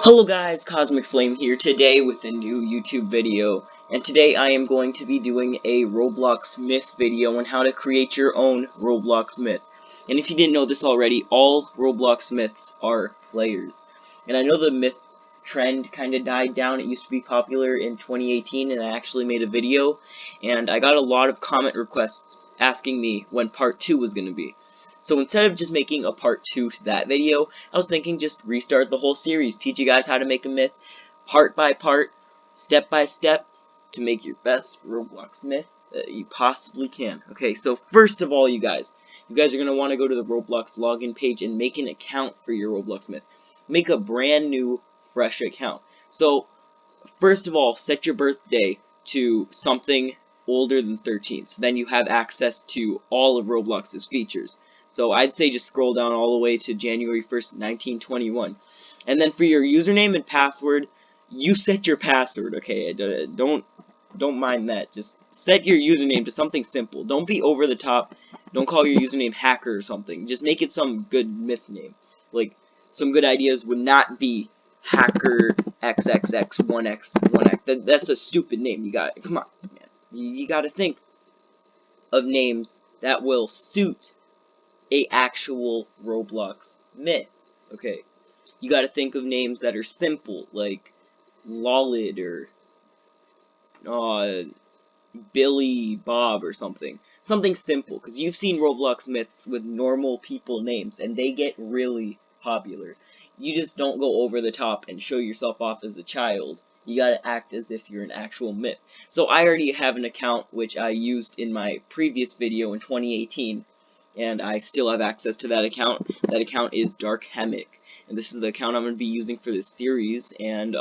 Hello guys, Cosmic Flame here today with a new YouTube video, and today I am going to be doing a Roblox myth video on how to create your own Roblox myth. And if you didn't know this already, all Roblox myths are players. And I know the myth trend kind of died down. It used to be popular in 2018, and I actually made a video, and I got a lot of comment requests asking me when part 2 was going to be. So instead of just making a part 2 to that video, I was thinking just restart the whole series, teach you guys how to make a myth, part by part, step by step, to make your best Roblox myth that you possibly can. Okay, so first of all, you guys are going to want to go to the Roblox login page and make an account for your Roblox myth. Make a brand new, fresh account. So, first of all, set your birthday to something older than 13, so then you have access to all of Roblox's features. So I'd say just scroll down all the way to January 1st, 1921. And then for your username and password, you set your password, okay? Don't mind that. Just set your username to something simple. Don't be over the top. Don't call your username hacker or something. Just make it some good myth name. Like, some good ideas would not be hacker XXX1X1X. That's a stupid name. You got, come on, man. You got to think of names that will suit a actual Roblox myth. Okay, you gotta think of names that are simple, like Lolid or Billy Bob or something. Something simple, because you've seen Roblox myths with normal people names, and they get really popular. You just don't go over the top and show yourself off as a child. You gotta act as if you're an actual myth. So I already have an account which I used in my previous video in 2018. And I still have access to that account. That account is Dark Hemic, and this is the account I'm going to be using for this series. And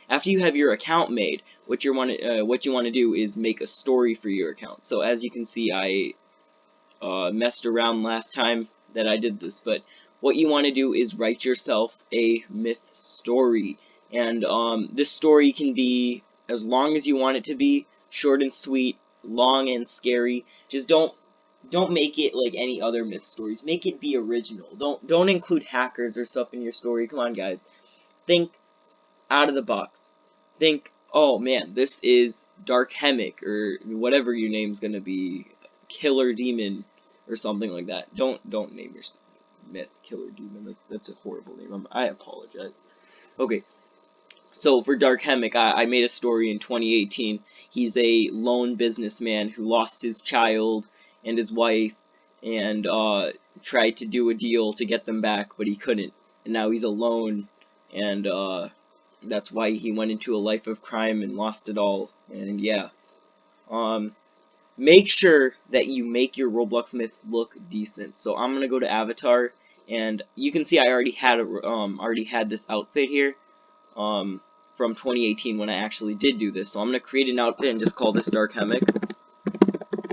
after you have your account made, what you want to do is make a story for your account. So as you can see, I messed around last time that I did this, but what you want to do is write yourself a myth story, and this story can be as long as you want it to be, short and sweet, long and scary. Just don't make it like any other myth stories. Make it be original. Don't include hackers or stuff in your story. Come on, guys. Think out of the box. Think, oh man, this is Dark Hemic, or whatever your name's gonna be, Killer Demon or something like that. Don't name your myth Killer Demon. That's a horrible name. I apologize. Okay. So for Dark Hemic, I made a story in 2018. He's a lone businessman who lost his child and his wife, and tried to do a deal to get them back, but he couldn't. And now he's alone, and that's why he went into a life of crime and lost it all. And yeah, make sure that you make your Roblox myth look decent. So I'm gonna go to Avatar, and you can see I already had this outfit here. From 2018 when I actually did do this. So I'm gonna create an outfit and just call this Dark Hemic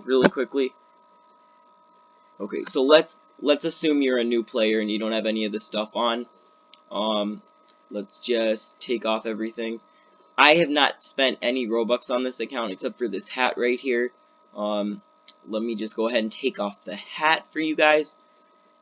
really quickly. Okay, so let's assume you're a new player and you don't have any of this stuff on. Let's just take off everything. I have not spent any Robux on this account except for this hat right here. Let me just go ahead and take off the hat for you guys.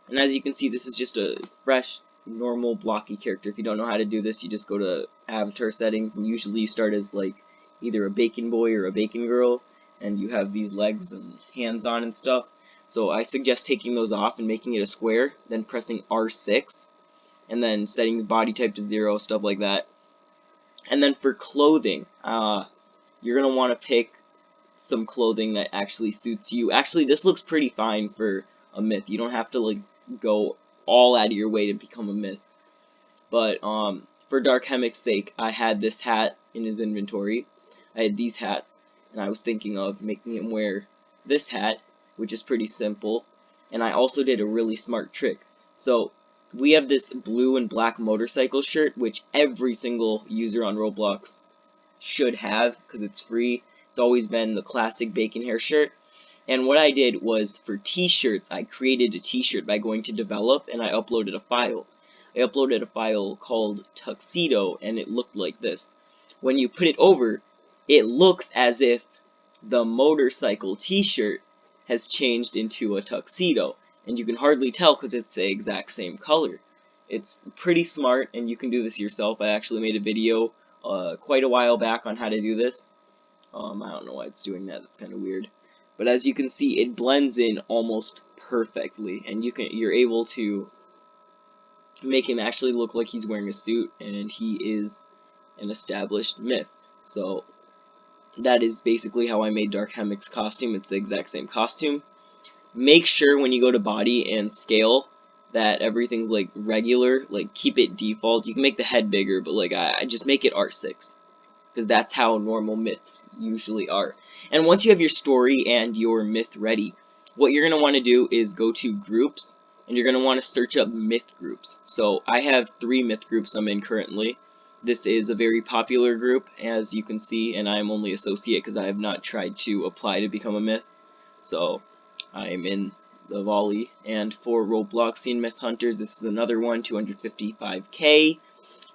And as you can see, this is just a fresh, normal, blocky character. If you don't know how to do this, you just go to avatar settings, and usually you start as like either a bacon boy or a bacon girl, and you have these legs and hands on and stuff. So I suggest taking those off and making it a square, then pressing R6, and then setting the body type to 0, stuff like that. And then for clothing, you're going to want to pick some clothing that actually suits you. Actually, this looks pretty fine for a myth. You don't have to like go all out of your way to become a myth. But for Dark Hemic's sake, I had this hat in his inventory. I had these hats, and I was thinking of making him wear this hat, which is pretty simple. And I also did a really smart trick. So we have this blue and black motorcycle shirt, which every single user on Roblox should have because it's free. It's always been the classic bacon hair shirt. And what I did was, for t-shirts, I created a t-shirt by going to develop, and I uploaded a file. I uploaded a file called Tuxedo, and it looked like this. When you put it over, it looks as if the motorcycle t-shirt has changed into a tuxedo, and you can hardly tell because it's the exact same color. It's pretty smart, and you can do this yourself. I actually made a video quite a while back on how to do this. I don't know why it's doing that. That's kind of weird. But as you can see, it blends in almost perfectly, and you're able to make him actually look like he's wearing a suit, and he is an established myth. So that is basically how I made Dark Hemic's costume. It's the exact same costume. Make sure when you go to body and scale that everything's like regular, like keep it default. You can make the head bigger, but like I just make it R6, because that's how normal myths usually are. And once you have your story and your myth ready, what you're going to want to do is go to groups, and you're going to want to search up myth groups. So I have 3 myth groups I'm in currently. This is a very popular group, as you can see, and I am only associate because I have not tried to apply to become a myth. So I am in the volley. And for Robloxian myth hunters, this is another one, 255k.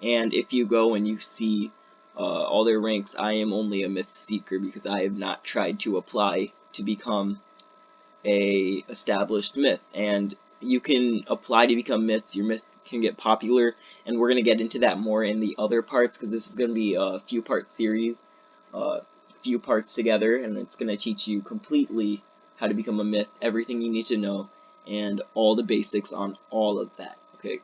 And if you go and you see all their ranks, I am only a myth seeker because I have not tried to apply to become a established myth. And you can apply to become myths. Your myth can get popular, and we're going to get into that more in the other parts, because this is going to be a few-part series, few parts together, and it's going to teach you completely how to become a myth, everything you need to know, and all the basics on all of that. Okay.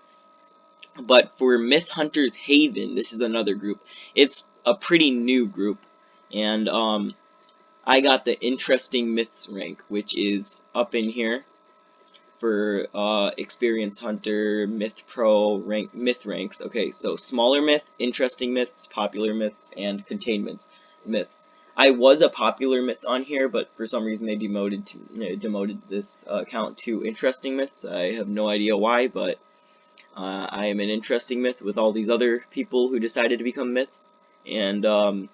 But for Myth Hunters Haven, this is another group. It's a pretty new group, and I got the Interesting Myths rank, which is up in here for Experienced Hunter, Myth Pro, myth ranks. Okay, so smaller myth, interesting myths, popular myths, and containment myths. I was a popular myth on here, but for some reason they demoted this account to interesting myths. I have no idea why, but I am an interesting myth with all these other people who decided to become myths. And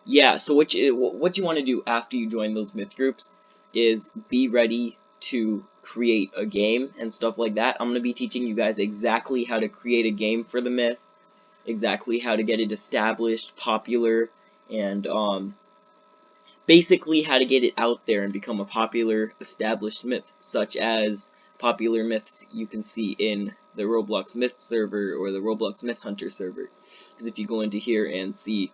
yeah, so what you want to do after you join those myth groups is be ready to create a game and stuff like that. I'm going to be teaching you guys exactly how to create a game for the myth, exactly how to get it established, popular, and basically how to get it out there and become a popular, established myth, such as popular myths you can see in the Roblox Myth server or the Roblox Myth Hunter server. Because if you go into here and see,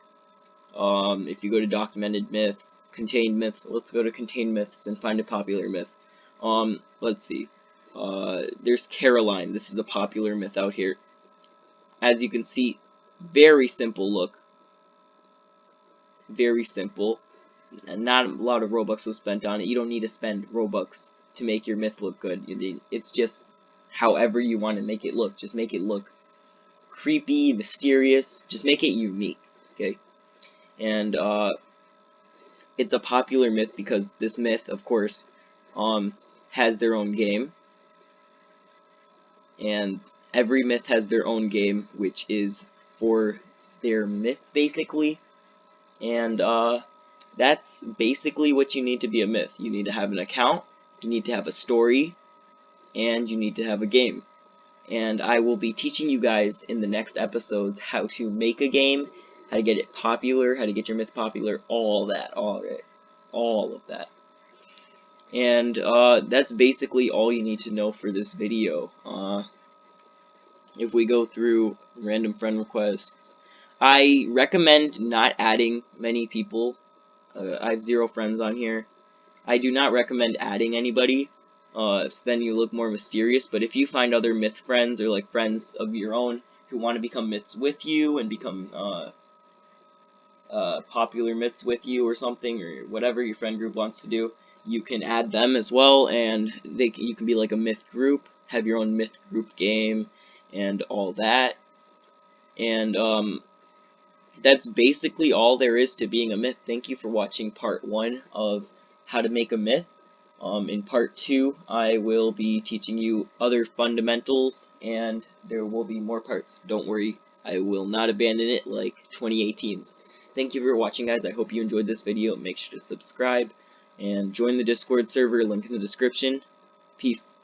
if you go to documented myths, contained myths, let's go to contained myths and find a popular myth. Let's see. There's Caroline. This is a popular myth out here. As you can see, very simple look. Very simple. And not a lot of Robux was spent on it. You don't need to spend Robux to make your myth look good. It's just however you want to make it look. Just make it look creepy, mysterious. Just make it unique, okay? And it's a popular myth because this myth, of course, has their own game. And every myth has their own game, which is for their myth, basically. And that's basically what you need to be a myth. You need to have an account, you need to have a story, and you need to have a game. And I will be teaching you guys in the next episodes how to make a game, how to get it popular, how to get your myth popular, all that, all of that. And that's basically all you need to know for this video. If we go through random friend requests, I recommend not adding many people. I have 0 friends on here. I do not recommend adding anybody, so then you look more mysterious. But if you find other myth friends or like friends of your own who want to become myths with you and become popular myths with you or something, or whatever your friend group wants to do, you can add them as well, and you can be like a myth group, have your own myth group game, and all that. And that's basically all there is to being a myth. Thank you for watching part 1 of how to make a myth. In part 2, I will be teaching you other fundamentals, and there will be more parts. Don't worry, I will not abandon it like 2018's. Thank you for watching, guys. I hope you enjoyed this video. Make sure to subscribe and join the Discord server, link in the description. Peace.